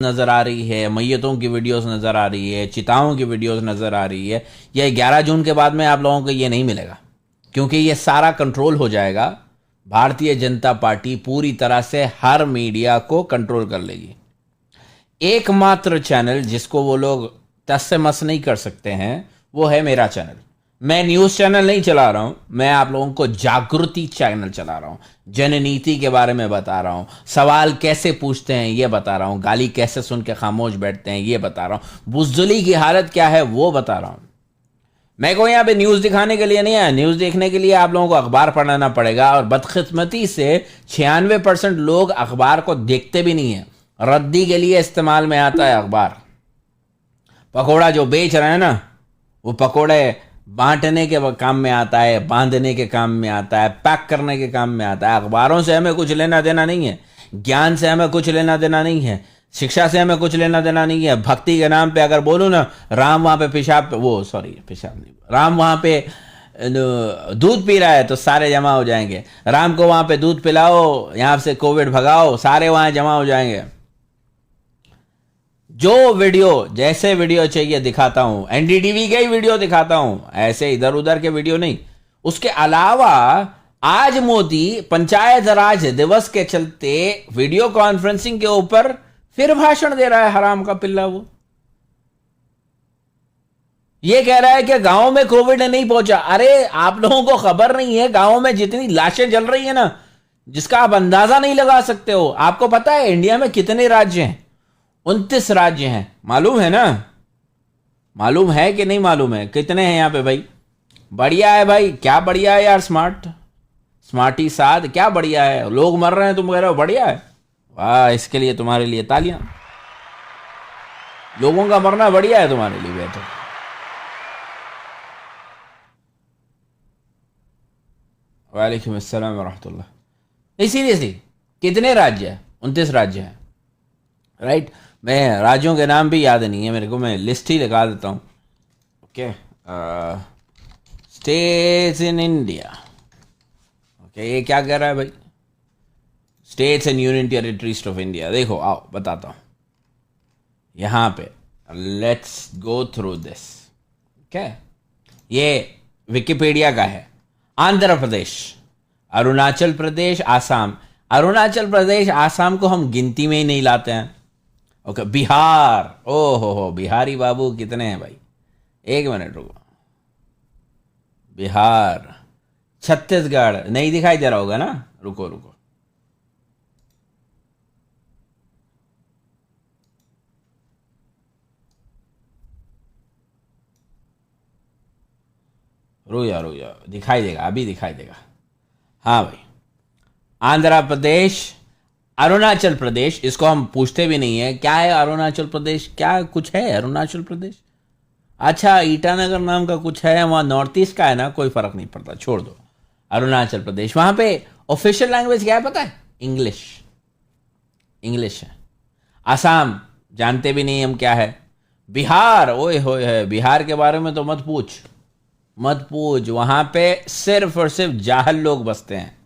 नज़र आ रही है, मैयतों की वीडियोस नज़र आ रही है, चिताओं की वीडियोस नज़र आ रही है, यह 11 जून के बाद में आप लोगों को ये नहीं मिलेगा, क्योंकि ये सारा कंट्रोल हो जाएगा। भारतीय जनता पार्टी पूरी तरह से हर मीडिया को कंट्रोल कर लेगी। एकमात्र चैनल जिसको वो लोग टस से मस नहीं कर सकते हैं वो है मेरा चैनल। मैं न्यूज़ चैनल नहीं चला रहा हूँ, मैं आप लोगों को जागृति चैनल चला रहा हूँ, जननीति के बारे में बता रहा हूँ, सवाल कैसे पूछते हैं ये बता रहा हूँ, गाली कैसे सुन के खामोश बैठते हैं ये बता रहा हूँ, बुज़दिली की हालत क्या है वो बता रहा हूँ। मैं को यहाँ पे न्यूज़ दिखाने के लिए नहीं आया, न्यूज़ देखने के लिए आप लोगों को अखबार पढ़ना पड़ेगा। और बदकिस्मती से 96% लोग अखबार को देखते भी नहीं है, रद्दी के लिए इस्तेमाल में आता है अखबार। पकोड़ा जो बेच रहे हैं ना, वो पकोड़े बांटने के काम में आता है, बांधने के काम में आता है, पैक करने के काम में आता है। अखबारों से हमें कुछ लेना देना नहीं है, ज्ञान से हमें कुछ लेना देना नहीं है, शिक्षा से हमें कुछ लेना देना नहीं है। भक्ति के नाम पे अगर बोलूँ ना, राम वहाँ पे पेशाब नहीं, राम वहाँ पे दूध पी रहा है तो सारे जमा हो जाएंगे। राम को वहाँ पे दूध पिलाओ, यहाँ से कोविड भगाओ, सारे वहाँ जमा हो जाएंगे। जो वीडियो जैसे वीडियो चाहिए दिखाता हूं, एनडीटीवी के ही वीडियो दिखाता हूं, ऐसे इधर उधर के वीडियो नहीं। उसके अलावा आज मोदी पंचायत राज दिवस के चलते वीडियो कॉन्फ्रेंसिंग के ऊपर फिर भाषण दे रहा है, हराम का पिल्ला। वो ये कह रहा है कि गांव में कोविड नहीं पहुंचा। अरे आप लोगों को खबर नहीं है, गांव में जितनी लाशें जल रही है ना, जिसका आप अंदाजा नहीं लगा सकते हो। आपको पता है इंडिया में कितने राज्य हैं? 29 राज्य हैं, मालूम है ना? मालूम है कि नहीं मालूम है? कितने हैं यहाँ पे भाई? बढ़िया है भाई, क्या बढ़िया है यार, स्मार्टी साध, क्या बढ़िया है। लोग मर रहे हैं, तुम कह रहे हो बढ़िया है? वाह, इसके लिए तुम्हारे लिए तालियां। लोगों का मरना बढ़िया है तुम्हारे लिए बेहतर। वालेकुम अस्सलाम वरहमतुल्लाह। सीरियसली कितने राज्य हैं? 29 राज्य हैं, राइट। मैं राज्यों के नाम भी याद नहीं है मेरे को, मैं लिस्ट ही लगा देता हूँ। Okay, states in India. Okay, ये क्या कह रहा है भाई? States and union territories of India. देखो आओ बताता हूँ यहाँ पे, let's go through this. Okay, ये विकिपीडिया का है। आंध्र प्रदेश, अरुणाचल प्रदेश, आसाम। अरुणाचल प्रदेश आसाम को हम गिनती में ही नहीं लाते हैं। ओके, बिहार, हो बिहारी बाबू कितने हैं भाई? एक मिनट रुको। बिहार, छत्तीसगढ़ नहीं दिखाई दे रहा होगा ना, रुको रुको, रुक जा, दिखाई देगा, अभी दिखाई देगा। हाँ भाई, आंध्र प्रदेश, अरुणाचल प्रदेश, इसको हम पूछते भी नहीं है क्या है अरुणाचल प्रदेश, क्या कुछ है अरुणाचल प्रदेश? अच्छा, ईटानगर नाम का कुछ है, वहाँ नॉर्थ ईस्ट का है ना, कोई फर्क नहीं पड़ता, छोड़ दो। अरुणाचल प्रदेश, वहाँ पे ऑफिशियल लैंग्वेज क्या है पता है? इंग्लिश है। आसाम जानते भी नहीं हम क्या है। बिहार, ओए होए है, बिहार के बारे में तो मत पूछ, वहाँ पे सिर्फ और सिर्फ जाहल लोग बसते हैं।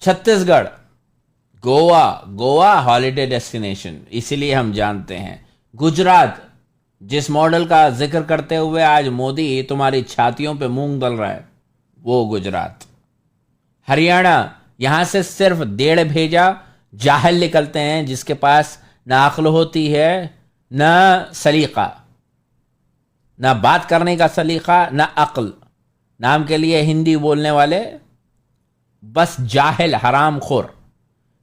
छत्तीसगढ़, गोवा हॉलिडे डेस्टिनेशन, इसीलिए हम जानते हैं। गुजरात, जिस मॉडल का जिक्र करते हुए आज मोदी तुम्हारी छातियों पे मूंग दल रहा है, वो गुजरात। हरियाणा, यहां से सिर्फ 1.5 भेजा जाहल निकलते हैं, जिसके पास ना अक्ल होती है ना सलीका, ना बात करने का सलीका ना अक्ल, नाम के लिए हिंदी बोलने वाले, बस जाहिल, हरामखोर।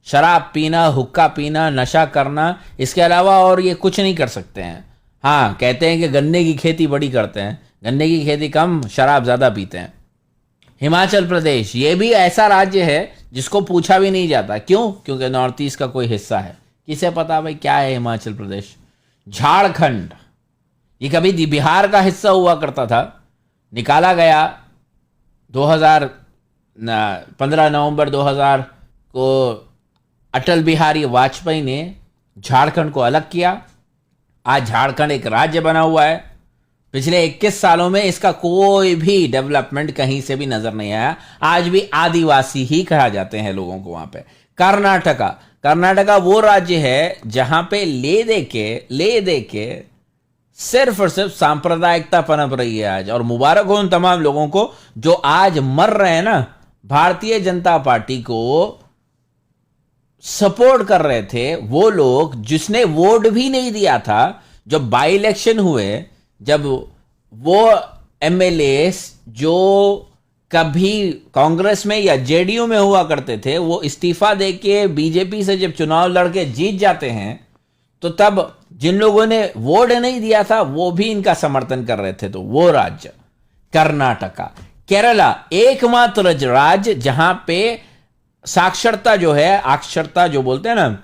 शराब पीना, हुक्का पीना, नशा करना, इसके अलावा और ये कुछ नहीं कर सकते हैं। हाँ, कहते हैं कि गन्ने की खेती बड़ी करते हैं, गन्ने की खेती कम, शराब ज़्यादा पीते हैं। हिमाचल प्रदेश, ये भी ऐसा राज्य है जिसको पूछा भी नहीं जाता। क्यों? क्योंकि नॉर्थ ईस्ट का कोई हिस्सा है। किसे पता भाई क्या है हिमाचल प्रदेश? झारखंड, ये कभी बिहार का हिस्सा हुआ करता था, निकाला गया 15 नवंबर 2000 को अटल बिहारी वाजपेयी ने झारखंड को अलग किया। आज झारखंड एक राज्य बना हुआ है। पिछले 21 सालों में इसका कोई भी डेवलपमेंट कहीं से भी नजर नहीं आया। आज भी आदिवासी ही कहा जाते हैं लोगों को वहां पे। कर्नाटका, कर्नाटका वो राज्य है जहां पे ले दे के सिर्फ और सिर्फ सांप्रदायिकता पनप रही है आज। और मुबारक हो उन तमाम लोगों को जो आज मर रहे हैं ना, भारतीय जनता पार्टी को सपोर्ट कर रहे थे वो लोग जिसने वोट भी नहीं दिया था। जब बाई इलेक्शन हुए, जब वो एमएलए जो कभी कांग्रेस में या जेडीयू में हुआ करते थे, वो इस्तीफा देके बीजेपी से जब चुनाव लड़के जीत जाते हैं, तो तब जिन लोगों ने वोट नहीं दिया था वो भी इनका समर्थन कर रहे थे। तो वो राज्य कर्नाटका, केरला एकमात्र राज्य जहां पे साक्षरता जो है, अक्षरता जो बोलते हैं ना,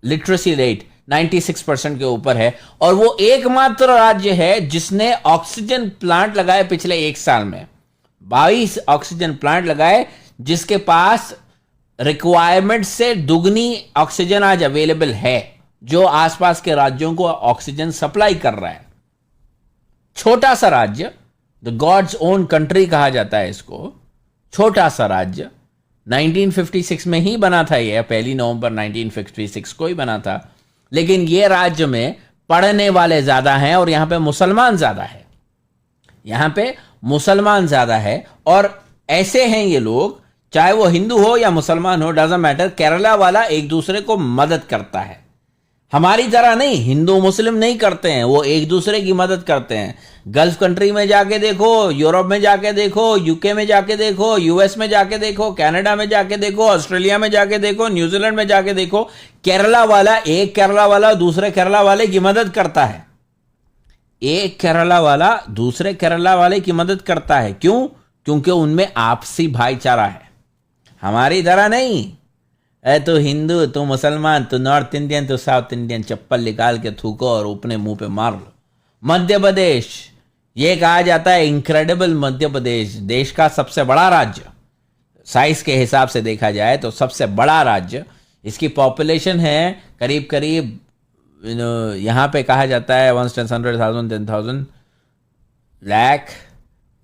लिटरेसी रेट 96% के ऊपर है। और वो एकमात्र राज्य है जिसने ऑक्सीजन प्लांट लगाए पिछले एक साल में, 22 ऑक्सीजन प्लांट लगाए, जिसके पास रिक्वायरमेंट से दुगनी ऑक्सीजन आज अवेलेबल है, जो आसपास के राज्यों को ऑक्सीजन सप्लाई कर रहा है। छोटा सा राज्य, द गॉड्स ओन कंट्री कहा जाता है इसको, छोटा सा राज्य। 1956 में ही बना था, यह 1 नवंबर 1956 को ही बना था। लेकिन यह राज्य में पढ़ने वाले ज्यादा हैं और यहां पे मुसलमान ज्यादा है, यहां पे मुसलमान ज्यादा है। और ऐसे हैं ये लोग, चाहे वो हिंदू हो या मुसलमान हो, डजंट मैटर, केरला वाला एक दूसरे को मदद करता है। हमारी तरह नहीं, हिंदू मुस्लिम नहीं करते हैं, वो एक दूसरे की मदद करते हैं। गल्फ कंट्री में जाके देखो, यूरोप में जाके देखो, यूके में जाके देखो, यूएस में जाके देखो, कनाडा में जाके देखो, ऑस्ट्रेलिया में जाके देखो, न्यूजीलैंड में जाके देखो, केरला वाला एक केरला वाला दूसरे केरला वाले की मदद करता है। एक केरला वाला दूसरे केरला वाले की मदद करता है। क्यों? क्योंकि उनमें आपसी भाईचारा है। हमारी तरह नहीं, तो हिंदू, तो मुसलमान, तो नॉर्थ इंडियन, तो साउथ इंडियन, चप्पल निकाल के थूको और अपने मुंह पे मार लो। मध्य प्रदेश, ये कहा जाता है इनक्रेडिबल मध्य प्रदेश, देश का सबसे बड़ा राज्य, साइज के हिसाब से देखा जाए तो सबसे बड़ा राज्य। इसकी पॉपुलेशन है करीब करीब, यहाँ पे कहा जाता है 100,000, 10,000 लाख,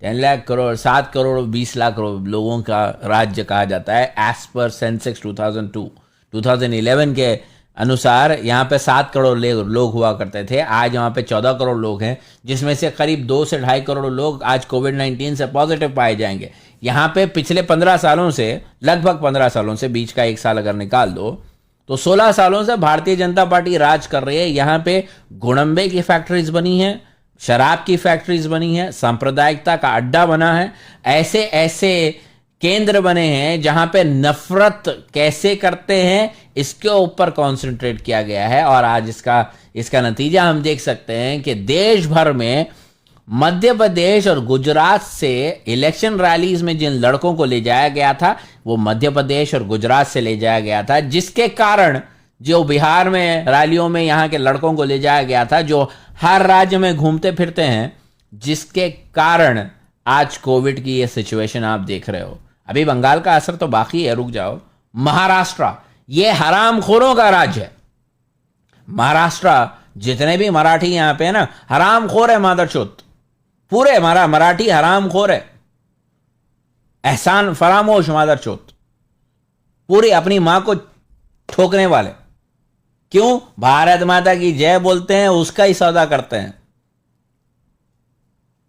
10 लाख करोड़, 7 करोड़ 20 लाख लोगों का राज्य कहा जाता है। एज पर सेंसेक्स 2011 के अनुसार यहाँ पे 7 करोड़ लोग हुआ करते थे। आज यहाँ पे 14 करोड़ लोग हैं, जिसमें से करीब 2 से 2.5 करोड़ लोग आज कोविड-19 से पॉजिटिव पाए जाएंगे। यहाँ पे पिछले 15 सालों से, लगभग 15 सालों से, बीच का 1 साल अगर निकाल दो तो 16 सालों से भारतीय जनता पार्टी राज कर रही है। यहाँ पे गुड़म्बे की फैक्ट्रीज बनी हैं, शराब की फैक्ट्रीज बनी है, सांप्रदायिकता का अड्डा बना है, ऐसे ऐसे केंद्र बने हैं जहां पे नफरत कैसे करते हैं इसके ऊपर कंसंट्रेट किया गया है। और आज इसका नतीजा हम देख सकते हैं कि देश भर में मध्य प्रदेश और गुजरात से इलेक्शन रैलीज में जिन लड़कों को ले जाया गया था, वो मध्य प्रदेश और गुजरात से ले जाया गया था, जिसके कारण जो बिहार में रैलियों में यहाँ के लड़कों को ले जाया गया था, जो हर राज्य में घूमते फिरते हैं, जिसके कारण आज कोविड की ये सिचुएशन आप देख रहे हो। अभी बंगाल का असर तो बाकी है, रुक जाओ। महाराष्ट्र, ये हरामखोरों का राज्य है। महाराष्ट्र, जितने भी मराठी यहां पे है ना, हरामखोर है मादरचोद, पूरे मराठी हरामखोर है, एहसान फरामोश मादरचोद, पूरी अपनी मां को ठोकने वाले। क्यों? भारत माता की जय बोलते हैं, उसका ही सौदा करते हैं।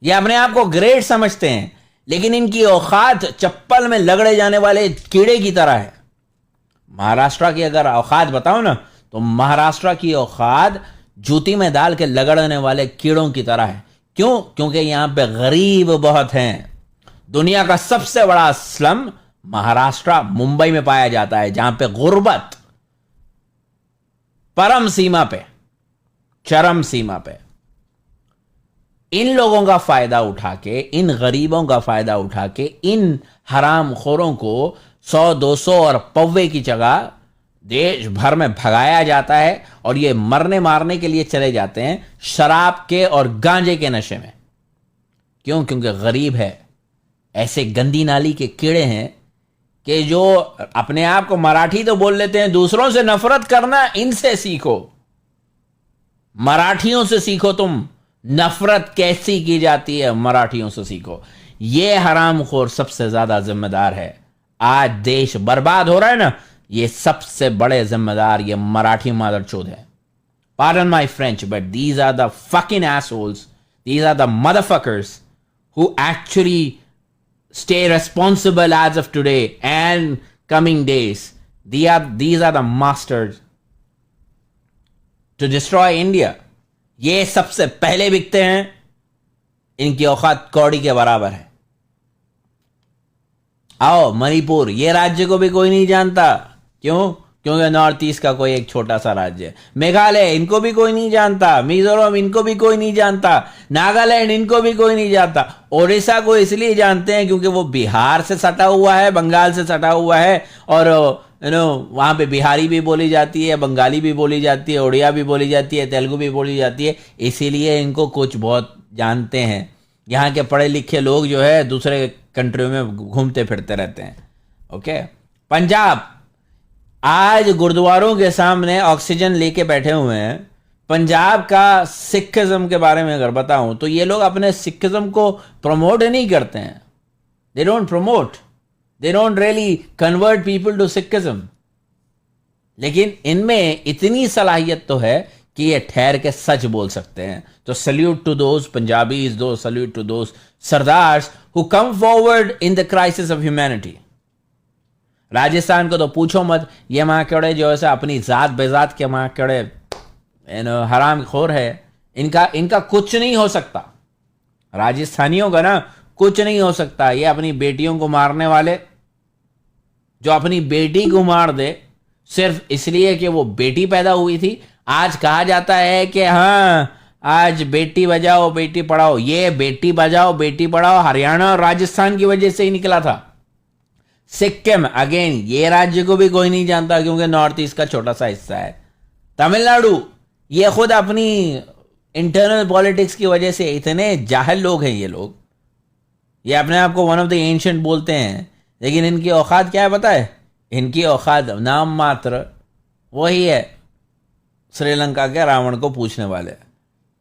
ये अपने आप को ग्रेट समझते हैं, लेकिन इनकी औकात चप्पल में लगड़े जाने वाले कीड़े की तरह है। महाराष्ट्र की अगर औकात बताओ ना, तो महाराष्ट्र की औकात जूती में डाल के लगड़ने वाले कीड़ों की तरह है। क्यों? क्योंकि यहां पे गरीब बहुत हैं। दुनिया का सबसे बड़ा स्लम महाराष्ट्र, मुंबई में पाया जाता है, जहां पे गुर्बत परम सीमा पे, चरम सीमा पे। इन लोगों का फायदा उठा के, इन गरीबों का फायदा उठा के, इन हरामखोरों को 100, 200 और पौवे की जगह देश भर में भगाया जाता है। और ये मरने मारने के लिए चले जाते हैं शराब के और गांजे के नशे में। क्यों? क्योंकि गरीब है, ऐसे गंदी नाली के कीड़े हैं कि जो अपने आप को मराठी तो बोल लेते हैं, दूसरों से नफरत करना इनसे सीखो, मराठियों से सीखो। तुम नफरत कैसी की जाती है, मराठियों से सीखो। ये हरामखोर सबसे ज्यादा जिम्मेदार है। आज देश बर्बाद हो रहा है ना, ये सबसे बड़े जिम्मेदार ये मराठी मादरचोद है. Pardon my French, but these are the fucking assholes. These are the motherfuckers who actually stay responsible as of today and coming days. These are the masters to destroy India. ये सबसे पहले बिकते हैं. इनकी औकात कौड़ी के बराबर है. आओ मणिपुर, ये राज्य को भी कोई नहीं जानता. क्यों? क्योंकि नॉर्थ ईस्ट का कोई एक छोटा सा राज्य है. मेघालय, इनको भी कोई नहीं जानता. मिजोरम, इनको भी कोई नहीं जानता. नागालैंड, इनको भी कोई नहीं जानता. ओडिशा को इसलिए जानते हैं क्योंकि वो बिहार से सटा हुआ है, बंगाल से सटा हुआ है, और वहां पे बिहारी भी बोली जाती है, बंगाली भी बोली जाती है, उड़िया भी बोली जाती है, तेलुगु भी बोली जाती है. इसीलिए इनको कुछ बहुत जानते हैं. यहाँ के पढ़े लिखे लोग जो है दूसरे कंट्रियों में घूमते फिरते रहते हैं. ओके. पंजाब आज गुरुद्वारों के सामने ऑक्सीजन लेके बैठे हुए हैं. पंजाब का सिखिज्म के बारे में अगर बताऊं तो ये लोग अपने सिखिज्म को प्रमोट नहीं करते हैं. They don't promote, they don't really convert people to Sikhism. लेकिन इनमें इतनी सलाहियत तो है कि ये ठहर के सच बोल सकते हैं. तो सल्यूट टू दोज पंजाबीज, दो salute to those Sardars who come forward in the crisis of humanity. Rajasthan को तो पूछो मत. ये माकड़े जो है अपनी जात बेजात के माकड़े हराम खोर है. इनका कुछ नहीं हो सकता. राजस्थानियों का ना कुछ नहीं हो सकता. ये अपनी बेटियों को मारने वाले, जो अपनी बेटी को मार दे सिर्फ इसलिए कि वो बेटी पैदा हुई थी. आज कहा जाता है कि हाँ आज बेटी बचाओ बेटी पढ़ाओ. ये बेटी बचाओ बेटी पढ़ाओ हरियाणा और राजस्थान की वजह से ही निकला था. सिक्किम, अगेन ये राज्य को भी कोई नहीं जानता क्योंकि नॉर्थ ईस्ट का छोटा सा हिस्सा है. तमिलनाडु, ये खुद अपनी इंटरनल पॉलिटिक्स की वजह से इतने जाहिल लोग हैं. ये लोग ये अपने आप को वन ऑफ द एंशिएंट बोलते हैं, लेकिन इनकी औकात क्या है पता है? इनकी औकात नाम मात्र वही है श्रीलंका के रावण को पूछने वाले.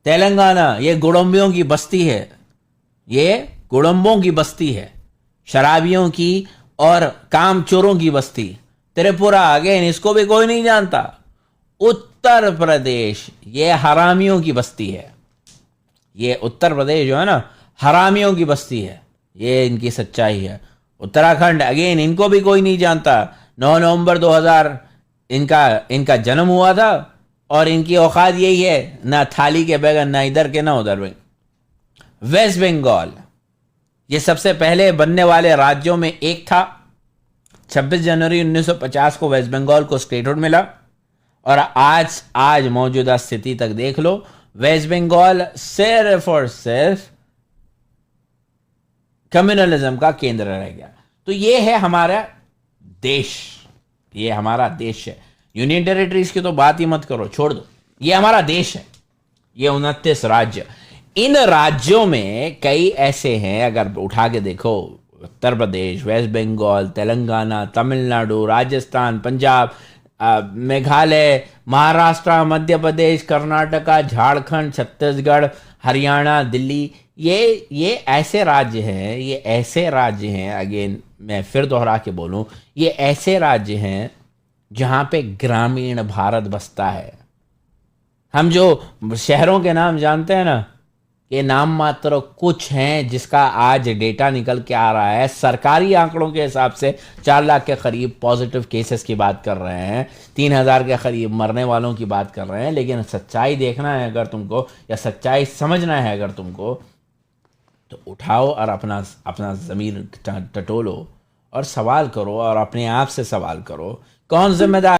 तेलंगाना, ये गुड़म्बियों की बस्ती है. ये गुड़म्बों की बस्ती है, शराबियों की और कामचोरों की बस्ती. त्रिपुरा, अगेन इसको भी कोई नहीं जानता. उत्तर प्रदेश, ये हरामियों की बस्ती है. ये उत्तर प्रदेश जो है ना हरामियों की बस्ती है. ये इनकी सच्चाई है. उत्तराखंड, अगेन इनको भी कोई नहीं जानता. 9 नवंबर 2000 इनका जन्म हुआ था और इनकी औकात यही है, ना थाली के बैगन, ना इधर के ना उधर में. वेस्ट बंगाल, ये सबसे पहले बनने वाले राज्यों में एक था. 26 जनवरी 1950 को वेस्ट बंगाल को स्टेटहुड मिला और आज मौजूदा स्थिति तक देख लो, वेस्ट बंगाल सिर्फ और सिर्फ कम्युनलिज्म का केंद्र रह गया. तो ये है हमारा देश. ये हमारा देश है. यूनियन टेरिटरीज की तो बात ही मत करो, छोड़ दो. ये हमारा देश है. ये 29 राज्य. इन राज्यों में कई ऐसे हैं, अगर उठा के देखो, उत्तर प्रदेश, वेस्ट बंगाल, तेलंगाना, तमिलनाडु, राजस्थान, पंजाब, मेघालय, महाराष्ट्र, मध्य प्रदेश, कर्नाटका, झारखंड, छत्तीसगढ़, हरियाणा, दिल्ली. ये ऐसे राज्य हैं, ये ऐसे राज्य हैं, अगेन मैं फिर दोहरा के बोलूं, ये ऐसे राज्य हैं जहां पे ग्रामीण भारत बसता है. हम जो शहरों के नाम जानते हैं ना, ये नाम मात्र कुछ हैं जिसका आज डेटा निकल के आ रहा है. सरकारी आंकड़ों के हिसाब से 4 लाख के करीब पॉजिटिव केसेस की बात कर रहे हैं, 3000 के करीब मरने वालों की बात कर रहे हैं. लेकिन सच्चाई देखना है अगर तुमको, या सच्चाई समझना है अगर तुमको, तो उठाओ और अपना ज़मीर टटोलो और सवाल करो और अपने आप से सवाल करो, कौन जिम्मेदार